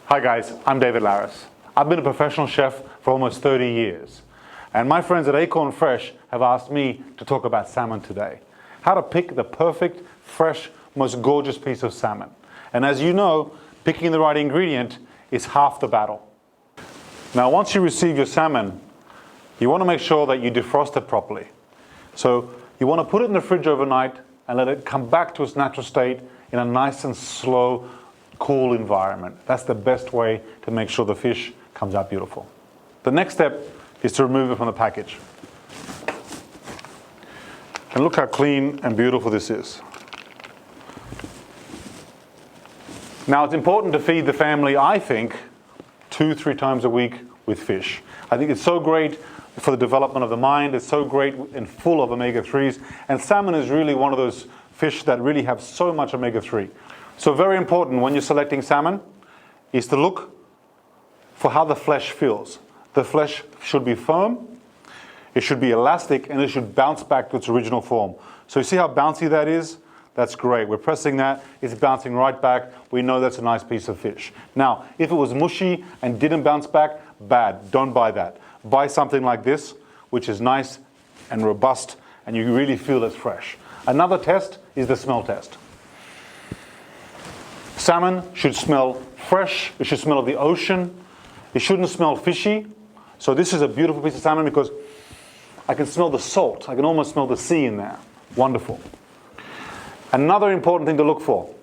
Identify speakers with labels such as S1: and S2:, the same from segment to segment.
S1: Hi guys, I'm David Laris. I've been a professional chef for almost 30 years. And my friends at Acorn Fresh have asked me to talk about salmon today. How to pick the perfect, fresh, most gorgeous piece of salmon. And as you know, picking the right ingredient is half the battle. Now once you receive your salmon, you want to make sure that you defrost it properly. So you want to put it in the fridge overnight and let it come back to its natural state in a nice and slow, cool environment. That's the best way to make sure the fish comes out beautiful. The next step is to remove it from the package. And look how clean and beautiful this is. Now it's important to feed the family, I think, 2-3 times a week with fish. I think it's so great for the development of the mind. It's so great and full of omega-3s. And salmon is really one of those fish that really have so much omega-3. So very important when you're selecting salmon is to look for how the flesh feels. The flesh should be firm, it should be elastic, and it should bounce back to its original form. So you see how bouncy that is? That's great. We're pressing that, it's bouncing right back. We know that's a nice piece of fish. Now, if it was mushy and didn't bounce back, bad. Don't buy that. Buy something like this, which is nice and robust, and you really feel it's fresh. Another test is the smell test. Salmon should smell fresh, it should smell of the ocean, it shouldn't smell fishy. So this is a beautiful piece of salmon because I can smell the salt, I can almost smell the sea in there. Wonderful. Another important thing to look for,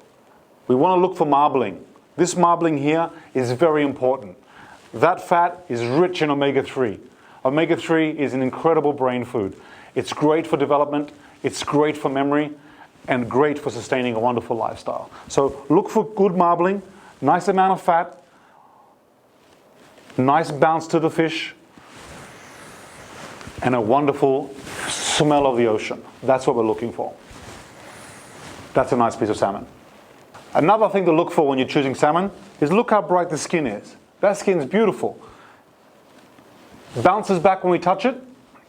S1: we want to look for marbling. This marbling here is very important. That fat is rich in omega-3. Omega-3 is an incredible brain food. It's great for development, it's great for memory, and great for sustaining a wonderful lifestyle. So look for good marbling, nice amount of fat, nice bounce to the fish, and a wonderful smell of the ocean. That's what we're looking for. That's a nice piece of salmon. Another thing to look for when you're choosing salmon is look how bright the skin is. That skin's beautiful. Bounces back when we touch it.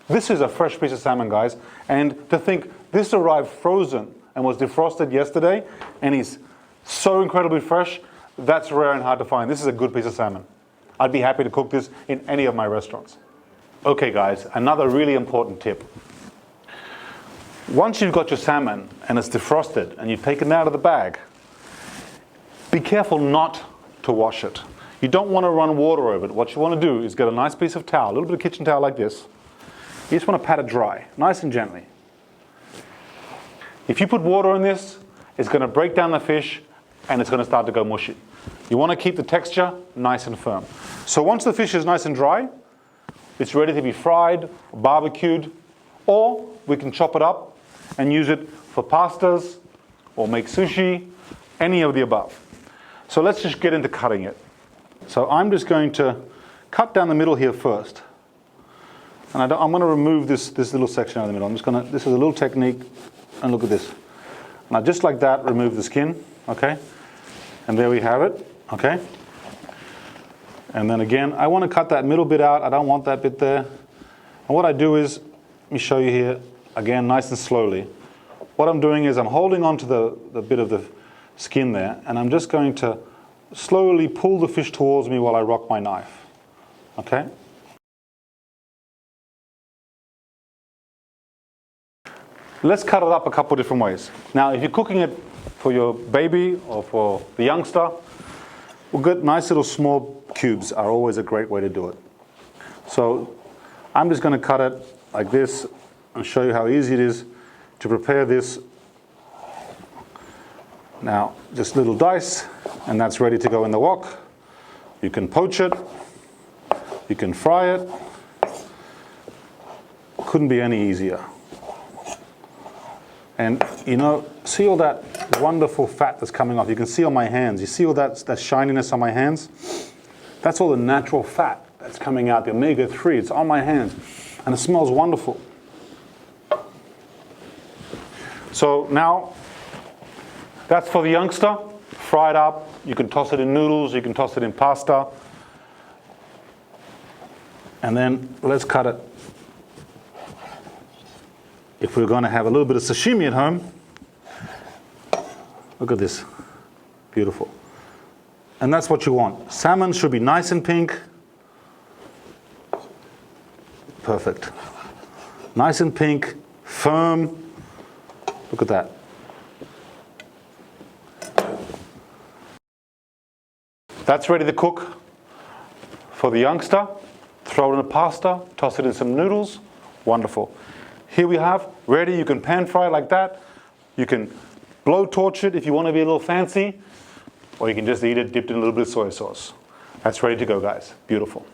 S1: This is a fresh piece of salmon, guys. And to think this arrived frozen and was defrosted yesterday and is so incredibly fresh, that's rare and hard to find. This is a good piece of salmon. I'd be happy to cook this in any of my restaurants. Okay guys, another really important tip. Once you've got your salmon and it's defrosted and you've taken it out of the bag, be careful not to wash it. You don't want to run water over it. What you want to do is get a nice piece of towel, a little bit of kitchen towel like this. You just want to pat it dry, nice and gently. If you put water in this, it's going to break down the fish and it's going to start to go mushy. You want to keep the texture nice and firm. So once the fish is nice and dry, it's ready to be fried, barbecued, or we can chop it up and use it for pastas or make sushi, any of the above. So let's just get into cutting it. So I'm just going to cut down the middle here first. And I'm going to remove this little section out of the middle. This is a little technique, and look at this. Now just like that, remove the skin, okay? And there we have it, okay? And then again, I want to cut that middle bit out. I don't want that bit there. And what I do is, let me show you here, again, nice and slowly. What I'm doing is I'm holding on to the bit of the skin there, and I'm just going to slowly pull the fish towards me while I rock my knife, okay? Let's cut it up a couple different ways. Now, if you're cooking it for your baby or for the youngster, well, good, nice little small cubes are always a great way to do it. So I'm just going to cut it like this and show you how easy it is to prepare this. Now, just little dice, and that's ready to go in the wok. You can poach it, you can fry it. Couldn't be any easier. And you know, see all that wonderful fat that's coming off. You can see on my hands. You see all that shininess on my hands? That's all the natural fat that's coming out, the omega-3. It's on my hands. And it smells wonderful. So now, that's for the youngster. Fried up. You can toss it in noodles. You can toss it in pasta. And then let's cut it. If we're going to have a little bit of sashimi at home, look at this, beautiful. And that's what you want. Salmon should be nice and pink. Perfect. Nice and pink, firm. Look at that. That's ready to cook for the youngster. Throw it in a pasta, toss it in some noodles. Wonderful. Here we have ready. You can pan fry like that. You can blow torch it if you want to be a little fancy, or you can just eat it dipped in a little bit of soy sauce. That's ready to go, guys. Beautiful.